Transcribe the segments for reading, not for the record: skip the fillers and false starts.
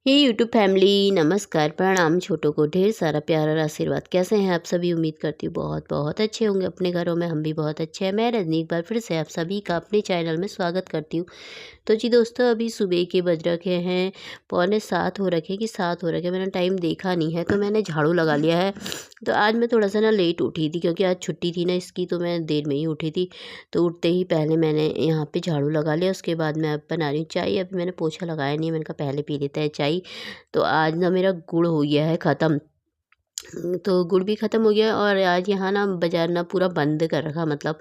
हे YouTube family, नमस्कार, प्रणाम। छोटों को ढेर सारा प्यार और आशीर्वाद। कैसे हैं आप सभी? उम्मीद करती हूँ बहुत बहुत अच्छे होंगे। अपने घरों में हम भी बहुत अच्छे हैं। मैं रजनी एक बार फिर से आप सभी का अपने चैनल में स्वागत करती हूँ। तो जी दोस्तों, अभी सुबह के बज रखे हैं 6:45 हो रखे कि 7 हो रखे, मैंने टाइम देखा नहीं है, तो मैंने झाड़ू लगा लिया है। तो आज मैं थोड़ा सा ना लेट उठी थी क्योंकि आज छुट्टी थी ना इसकी, तो मैं देर में ही उठी थी। तो उठते ही पहले मैंने यहाँ पे झाड़ू लगा लिया। उसके बाद मैं अब बना रही हूँ चाय। अभी मैंने पोछा लगाया नहीं है, मैंने कहा पहले पी लेते हैं चाय। तो आज ना मेरा गुड़ हो गया है ख़त्म। तो गुड़ भी ख़त्म हो गया और आज यहाँ ना बाज़ार ना पूरा बंद कर रखा, मतलब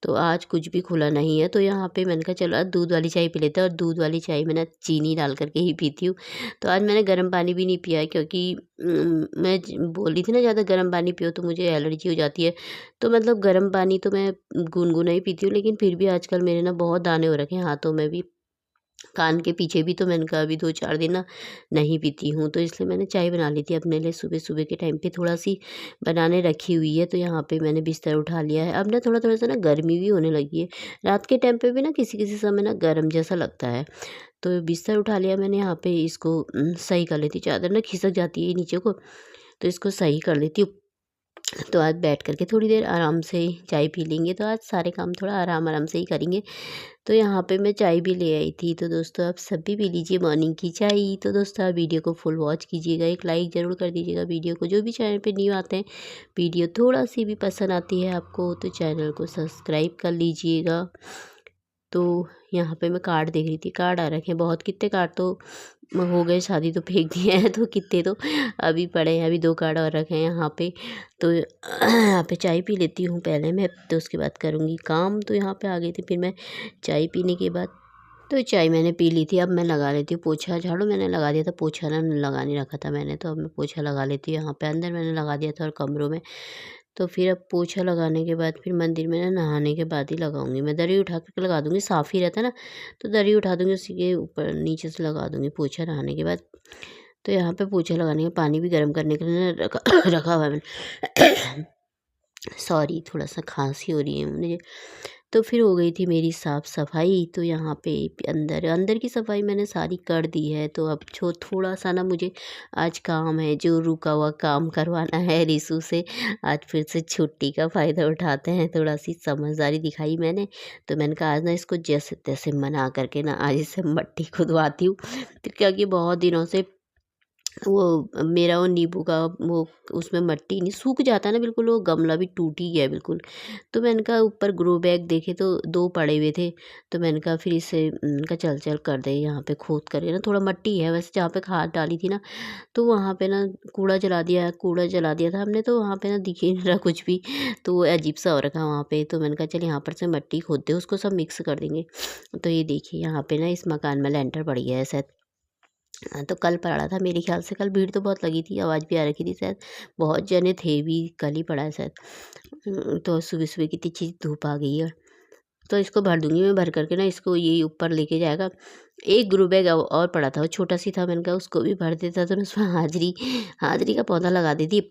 तो आज कुछ भी खुला नहीं है। तो यहाँ पे मैंने कहा चलो आज दूध वाली चाय पी लेते हैं, और दूध वाली चाय में ना चीनी डाल कर के ही पीती हूँ। तो आज मैंने गर्म पानी भी नहीं पिया है क्योंकि मैं बोली थी ना ज़्यादा गर्म पानी पियो तो मुझे एलर्जी हो जाती है। तो मतलब गर्म पानी तो मैं गुनगुना ही पीती हूँ, लेकिन फिर भी आजकल मेरे ना बहुत दाने हो रखे हैं हाथों में भी, कान के पीछे भी। तो मैंने कहा अभी 2-4 दिन ना नहीं पीती हूँ, तो इसलिए मैंने चाय बना ली थी अपने लिए सुबह-सुबह के टाइम पे, थोड़ा-सी बनाने रखी हुई है। तो यहाँ पे मैंने बिस्तर उठा लिया है। अब ना थोड़ा-थोड़ा सा ना गर्मी भी होने लगी है। रात के टाइम पे भी ना किसी-किसी समय ना गरम जैसा लगता है। तो बिस्तर उठा लिया मैंने यहाँ पे, इसको सही कर लेती हूँ। चादर ना खिसक जाती है नीचे को, तो इसको सही कर लेती हूँ। तो आज बैठ कर के थोड़ी देर आराम से चाय पी लेंगे, तो आज सारे काम थोड़ा आराम-आराम से ही करेंगे। तो यहाँ पे मैं चाय भी ले आई थी। तो दोस्तों आप सब भी पी लीजिए मॉर्निंग की चाय। तो दोस्तों आप वीडियो को फुल वॉच कीजिएगा, एक लाइक ज़रूर कर दीजिएगा वीडियो को। जो भी चैनल पे न्यू आते हैं, वीडियो थोड़ा सी भी पसंद आती है आपको तो चैनल को सब्सक्राइब कर लीजिएगा। तो यहाँ पे मैं कार्ड देख रही थी, कार्ड आ रखे हैं बहुत, कितने कार्ड तो हो गए, शादी तो फेंक दिए हैं, तो कितने तो अभी पड़े हैं। अभी 2 कार्ड और रखे हैं यहाँ पे। तो यहाँ पे चाय पी लेती हूँ पहले मैं, तो उसके बाद करूँगी काम। तो यहाँ पे आ गई थी फिर मैं चाय पीने के बाद। तो चाय मैंने पी ली थी। अब मैं लगा लेती हूँ पोछा। झाड़ू मैंने लगा दिया था, पोछा ना लगा नहीं रखा था मैंने, तो अब मैं पोछा लगा लेती हूँ। यहाँ पे अंदर मैंने लगा दिया था और कमरों में। तो फिर अब पोछा लगाने के बाद फिर मंदिर में ना नहाने के बाद ही लगाऊंगी। मैं दरी उठा कर लगा दूंगी, साफ़ ही रहता है ना, तो दरी उठा दूंगी, उसी के ऊपर नीचे से लगा दूंगी पोछा नहाने के बाद। तो यहाँ पे पोछा लगाने का पानी भी गर्म करने के लिए ना रखा रखा हुआ है मैंने। सॉरी, थोड़ा सा खांसी हो रही है मुझे। तो फिर हो गई थी मेरी साफ़ सफाई। तो यहाँ पे अंदर अंदर की सफाई मैंने सारी कर दी है। तो अब जो थोड़ा सा ना मुझे आज काम है, जो रुका हुआ काम करवाना है रिशु से। आज फिर से छुट्टी का फ़ायदा उठाते हैं, थोड़ा सी समझदारी दिखाई मैंने। तो मैंने कहा आज ना इसको जैसे तैसे मना करके ना आज इसे मट्टी खुदवाती हूँ। तो क्योंकि बहुत दिनों से वो मेरा वो नींबू का वो उसमें मिट्टी नहीं सूख जाता ना बिल्कुल, वो गमला भी टूट ही गया बिल्कुल। तो मैंने कहा ऊपर ग्रो बैग देखे तो 2 पड़े हुए थे। तो मैंने कहा फिर इसे इनका चल चल कर दे, यहाँ पे खोद करके ना थोड़ा मिट्टी है वैसे जहाँ पे खाद डाली थी ना, तो वहाँ पे ना कूड़ा जला दिया था हमने, तो वहाँ पे ना दिख ही नहीं रहा कुछ भी। तो वो अजीब सा हो रखा वहाँ पे। तो मैंने कहा चल यहाँ पर से मिट्टी खोद दे, उसको सब मिक्स कर देंगे। तो ये देखिए यहाँ पे ना इस मकान में लेंटर पड़ गया है शायद। हाँ, तो कल पड़ा था मेरे ख़्याल से। कल भीड़ तो बहुत लगी थी, आवाज़ भी आ रखी थी शायद, बहुत जने थे भी, कल ही पड़ा है शायद। तो सुबह-सुबह कितनी चीज़ धूप आ गई है। तो इसको भर दूँगी मैं, भर कर के ना इसको यही ऊपर लेके जाएगा। एक ग्रो बैग और पड़ा था, वो छोटा-सी था, मैंने कहा उसको भी भर देता तो ना उसमें हाज़िरी हाज़िरी का पौधा लगा देती।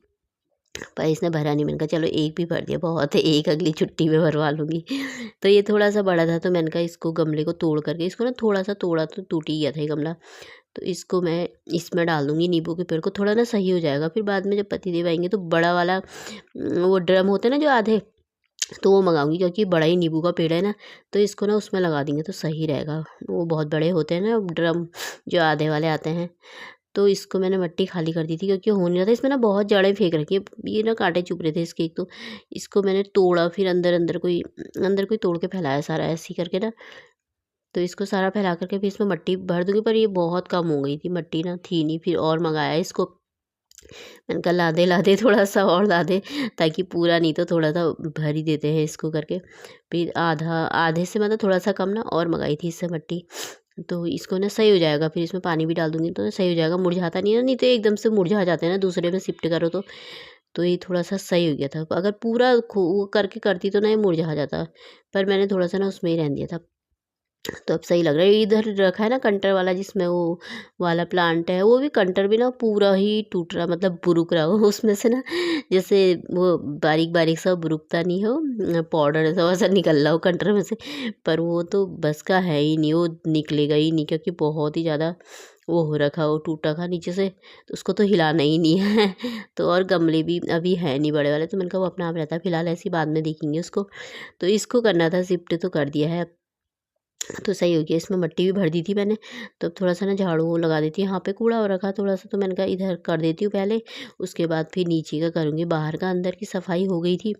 पर इसने भरा नहीं। मैंने कहा चलो एक भी भर दिया बहुत है, एक अगली छुट्टी में भरवा लूँगी। तो ये थोड़ा-सा बड़ा था, तो मैंने कहा इसको गमले को तोड़ करके, इसको ना थोड़ा-सा तोड़ा तो टूट ही गया था ये गमला। तो इसको मैं इसमें डाल दूँगी नींबू के पेड़ को, थोड़ा ना सही हो जाएगा। फिर बाद में जब पतिदेव आएँगे तो बड़ा वाला वो ड्रम होते हैं ना जो आधे, तो वो मँगाऊँगी क्योंकि बड़ा ही नींबू का पेड़ है ना, तो इसको ना उसमें लगा देंगे तो सही रहेगा। वो बहुत बड़े होते हैं ना ड्रम, जो आधे वाले आते हैं। तो इसको मैंने मिट्टी खाली कर दी थी क्योंकि हो नहीं रहा था। इसमें ना बहुत जड़ें फेंक रखी है, ये ना काँटे चुभ रहे थे इसके एक तो। इसको मैंने तोड़ा, फिर अंदर कोई तोड़ के फैलाया सारा ऐसे ही करके ना। तो इसको सारा फैला कर के फिर इसमें मिट्टी भर दूँगी, पर ये बहुत कम हो गई थी मिट्टी ना, थी नहीं। फिर और मँगाया इसको। मैंने कहा ला दे थोड़ा-सा और ला दे, ताकि पूरा नहीं तो थोड़ा-सा भर ही देते हैं इसको करके। फिर आधा आधे से मतलब थोड़ा-सा कम ना और मँगाई थी इससे मिट्टी। तो इसको ना सही हो जाएगा, फिर इसमें पानी भी डाल दूँगी तो ना सही हो जाएगा, मुरझाता नहीं है ना, नहीं तो एकदम से मुरझा जाते हैं ना दूसरे में शिफ्ट करो तो। तो ये थोड़ा-सा सही हो गया था। अगर पूरा खो वो करके करती तो ना ये मुरझा जाता, पर मैंने थोड़ा-सा ना उसमें ही रहने दिया था। तो अब सही लग रहा है। इधर रखा है ना कंटर वाला, जिसमें वो वाला प्लांट है, वो भी कंटर भी ना पूरा ही टूट रहा, मतलब बुरुक रहा हो उसमें से ना, जैसे वो बारीक-बारीक सा बुरुकता नहीं हो, पाउडर सा वैसा निकल रहा हो कंटर में से। पर वो तो बस का है ही नहीं, वो निकलेगा ही नहीं क्योंकि बहुत ही ज़्यादा वो हो रखा, वो टूट रखा नीचे से, तो उसको तो हिलाना ही नहीं है। तो और गमले भी अभी है नहीं बड़े वाले, तो मैंने कहा वो अपना आप रहता है, फिलहाल ऐसे ही बाद में देखेंगे उसको। तो इसको करना था, शिफ्ट तो कर दिया है, तो सही हो गया। इसमें मिट्टी भी भर दी थी मैंने, तो अब थोड़ा-सा ना झाड़ू लगा देती हूँ। यहाँ पे कूड़ा हो रखा थोड़ा-सा, तो मैंने कहा इधर कर देती हूँ पहले, उसके बाद फिर नीचे का करूँगी। बाहर का अंदर की सफाई हो गई थी,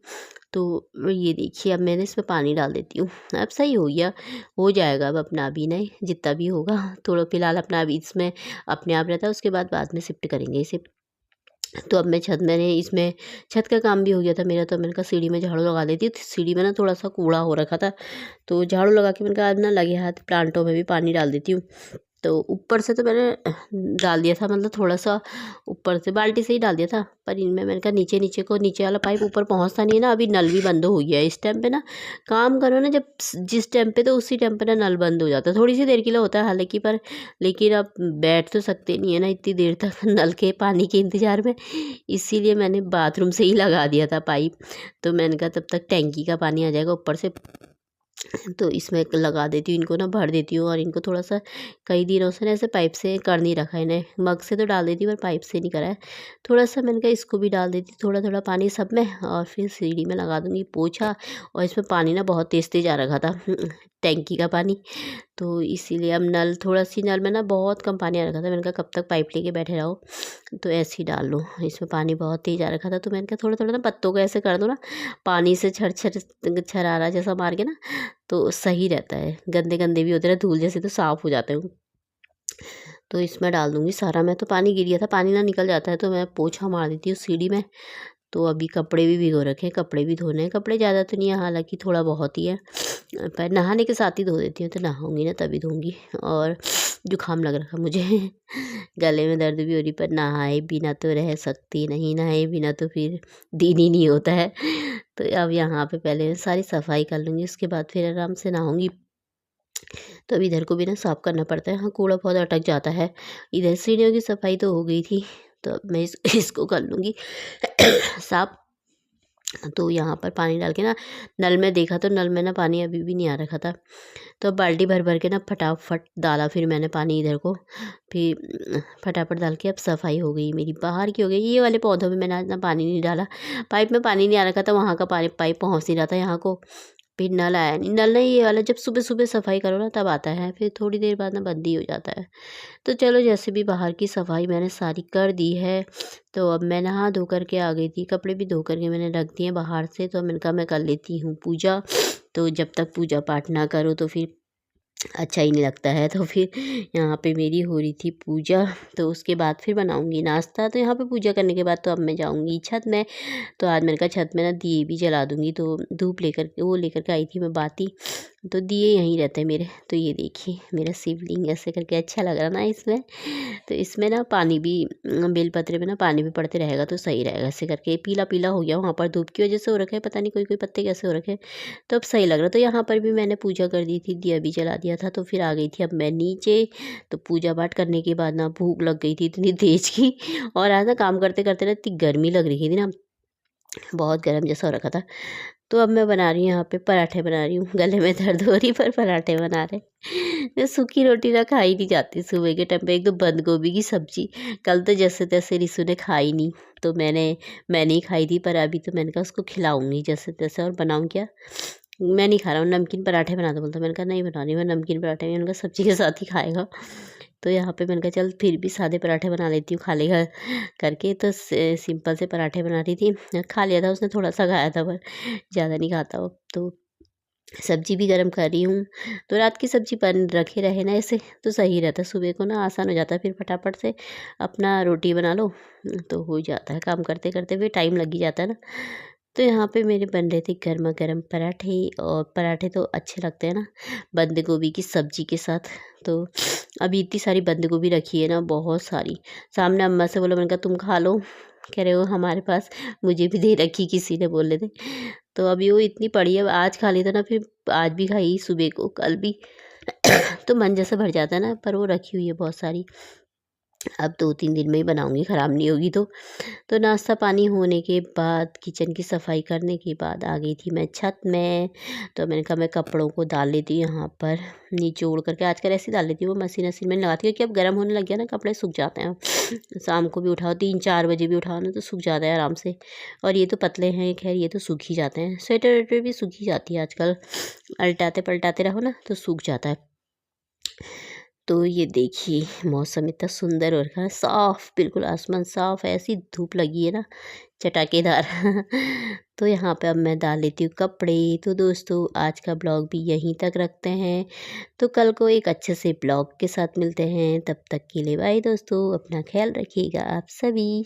तो ये देखिए अब मैंने इसमें पानी डाल देती हूँ। अब सही हो गया, हो जाएगा अब अपना आप ही नहीं, जितना भी होगा। थोड़ा फिलहाल अपना अभी इसमें अपने आप रहता है, उसके बाद में शिफ्ट करेंगे इसे। तो अब मैंने इसमें छत का काम भी हो गया था मेरा, तो मैंने कहा सीढ़ी में झाड़ू लगा देती हूँ। तो सीढ़ी में ना थोड़ा-सा कूड़ा हो रखा था, तो झाड़ू लगा के मैंने कहा आज ना लगे हाथ प्लांटों में भी पानी डाल देती हूँ। तो ऊपर से तो मैंने डाल दिया था, मतलब थोड़ा-सा ऊपर से बाल्टी से ही डाल दिया था, पर इनमें मैंने कहा नीचे वाला पाइप ऊपर पहुँचता नहीं है ना, अभी नल भी बंद हो गया है। इस टाइम पे ना काम करो ना जब जिस टाइम पे, तो उसी टाइम पे ना नल बंद हो जाता है। थोड़ी सी देर के लिए होता है हालाँकि, पर लेकिन अब बैठ तो सकते नहीं है ना इतनी देर तक नल के पानी के इंतज़ार में, इसीलिए मैंने बाथरूम से ही लगा दिया था पाइप। तो मैंने कहा तब तक टैंकी का पानी आ जाएगा ऊपर से, तो इसमें लगा देती हूँ, इनको ना भर देती हूँ। और इनको थोड़ा-सा कई दिनों से ना ऐसे पाइप से कर नहीं रखा है इन्हें, मग से तो डाल देती हूँ पर पाइप से नहीं करा है। थोड़ा-सा मैंने कहा इसको भी डाल देती हूँ थोड़ा-थोड़ा पानी सब में, और फिर सीढ़ी में लगा दूँगी पोछा। और इसमें पानी ना बहुत तेज़-तेज़ आ रखा था टैंकी का पानी, तो इसीलिए अब नल में ना बहुत कम पानी आ रखा था। मैंने कहा कब तक पाइप लेके बैठे रहो, तो ऐसे ही डाल लो। इसमें पानी बहुत तेज़ आ रखा था, तो मैंने कहा थोड़ा-थोड़ा ना पत्तों को ऐसे कर दो ना, पानी से छरारा जैसा मार के ना, तो सही रहता है। गंदे-गंदे भी होते हैं ना, धूल जैसे, तो साफ़ हो जाते हैं। तो इसमें डाल दूँगी सारा मैं, तो पानी गिर गया था, पानी ना निकल जाता है, तो मैं पोछा मार देती हूँ सीढ़ी में। तो अभी कपड़े भी भिगो रखे हैं, कपड़े भी धोने हैं। कपड़े ज़्यादा तो नहीं है, हालाँकि थोड़ा बहुत ही है, पर नहाने के साथ ही धो देती हूँ, तो नहाऊँगी ना तभी धोऊँगी। और जुकाम लग रखा मुझे गले में दर्द भी हो रही, पर नहाए बिना तो रह सकती नहीं, नहाए बिना तो फिर दिन ही नहीं होता है। तो अब यहाँ पे पहले मैं सारी सफाई कर लूँगी, उसके बाद फिर आराम से नहाऊँगी। तो अब इधर को भी ना साफ़ करना पड़ता है, हाँ कूड़ा बहुत अटक जाता है। इधर सीढ़ियों की सफाई तो हो गई थी, तो अब मैं इसको कर लूँगी साफ़। तो यहाँ पर पानी डाल के ना, नल में देखा तो नल में ना पानी अभी भी नहीं आ रखा था, तो अब बाल्टी भर भर के ना फटाफट डाला फिर मैंने पानी इधर को। फिर फटाफट डाल के अब सफाई हो गई मेरी, बाहर की हो गई। ये वाले पौधों में मैंने आज ना पानी नहीं डाला, पाइप में पानी नहीं आ रखा था, वहाँ का पानी पाइप पहुँच नहीं रहा था यहाँ को। फिर नल आया नहीं, नल नहीं ये वाला, जब सुबह सुबह सफाई करो ना तब आता है, फिर थोड़ी देर बाद ना बंद ही हो जाता है। तो चलो जैसे भी बाहर की सफाई मैंने सारी कर दी है, तो अब मैं नहा धो कर के आ गई थी, कपड़े भी धो कर के मैंने रख दिए बाहर से। तो मैंने कहा मैं कर लेती हूँ पूजा, तो जब तक पूजा पाठ ना करो तो फिर अच्छा ही नहीं लगता है। तो फिर यहाँ पे मेरी हो रही थी पूजा, तो उसके बाद फिर बनाऊँगी नाश्ता। तो यहाँ पे पूजा करने के बाद तो अब मैं जाऊँगी छत में। तो आज मैंने कहा छत में ना दिए भी जला दूँगी, तो धूप लेकर के आई थी मैं बाती, तो दिए यहीं रहते हैं मेरे। तो ये देखिए मेरा शिवलिंग ऐसे करके अच्छा लग रहा ना इसमें। तो इसमें ना पानी भी बेलपत्र में ना पानी भी पड़ते रहेगा तो सही रहेगा, ऐसे करके पीला पीला हो गया, वहाँ पर धूप की वजह से हो रखा है, पता नहीं कोई कोई पत्ते कैसे हो रखे हैं, तो अब सही लग रहा। तो यहाँ पर भी मैंने पूजा कर दी थी, दिया भी जला दिया था, तो फिर आ गई थी अब मैं नीचे। तो पूजा पाठ करने के बाद ना भूख लग गई थी इतनी तेज की, और आज ना काम करते करते ना इतनी गर्मी लग रही थी ना, बहुत गर्म जैसा हो रखा था। तो अब मैं बना रही हूँ यहाँ पे पराठे बना रही हूँ, गले में दर्द हो रही पर पराठे बना रहे। तो सूखी रोटी ना खाई नहीं जाती सुबह के टाइम पे, एक तो बंद गोभी की सब्जी, कल तो जैसे तैसे रिसू ने खाई नहीं, तो मैंने ही खाई थी, पर अभी तो मैंने कहा उसको खिलाऊंगी जैसे तैसे। और बनाऊँ क्या, मैं नहीं खा रहा हूँ, नमकीन पराठे बना दो बोलता, मैंने कहा नहीं बना रही मैं नमकीन पराठे, मैंने कहा सब्जी के साथ ही खाएगा। तो यहाँ पे मैंने कहा चल फिर भी सादे पराठे बना लेती हूँ, खा लेगा करके। तो सिंपल से पराठे बना रही थी, खा लिया था उसने, थोड़ा सा खाया था पर ज़्यादा नहीं खाता वो। तो सब्जी भी गर्म कर रही हूँ, तो रात की सब्जी बन रखे रहे ना ऐसे, तो सही रहता है, सुबह को ना आसान हो जाता है, फिर फटाफट से अपना रोटी बना लो, तो हो जाता है। काम करते करते भी टाइम लग ही जाता है ना। तो यहाँ पे मेरे बन रहे थे गर्मा गर्म पराठे, और पराठे तो अच्छे लगते हैं ना बंद गोभी की सब्जी के साथ। तो अभी इतनी सारी बंद गोभी रखी है ना, बहुत सारी, सामने अम्मा से बोलो, मैंने कहा तुम खा लो, कह रहे हो हमारे पास, मुझे भी दे रखी किसी ने बोल रहे थे। तो अभी वो इतनी पड़ी है, आज खा ली था ना, फिर आज भी खाई सुबह को, कल भी तो मन जैसा भर जाता है ना, पर वो रखी हुई है बहुत सारी। अब 2-3 दिन में ही बनाऊँगी, ख़राब नहीं होगी तो। तो नाश्ता पानी होने के बाद, किचन की सफाई करने के बाद आ गई थी मैं छत में। तो मैंने कहा मैं कपड़ों को डाल लेती हूँ यहाँ पर निचोड़ करके। आजकल ऐसे ही डाल लेती हूँ, वो मशीन वशीन में नहीं लगाती क्योंकि अब गर्म होने लग गया ना, कपड़े सूख जाते हैं। शाम को भी उठाओ, 3-4 बजे भी उठाओ ना, तो सूख जाता है आराम से। और ये तो पतले हैं, खैर ये तो सूख ही जाते हैं। स्वेटर वेटर भी सूख ही जाती है आजकल, अलटाते पलटाते रहो ना तो सूख जाता है। तो ये देखिए मौसम इतना सुंदर हो रखा है, साफ बिल्कुल आसमान साफ है, ऐसी धूप लगी है ना चटाकेदार। तो यहाँ पे अब मैं डाल लेती हूँ कपड़े। तो दोस्तों आज का ब्लॉग भी यहीं तक रखते हैं। तो कल को एक अच्छे से ब्लॉग के साथ मिलते हैं, तब तक के लिए बाय दोस्तों, अपना ख्याल रखिएगा आप सभी।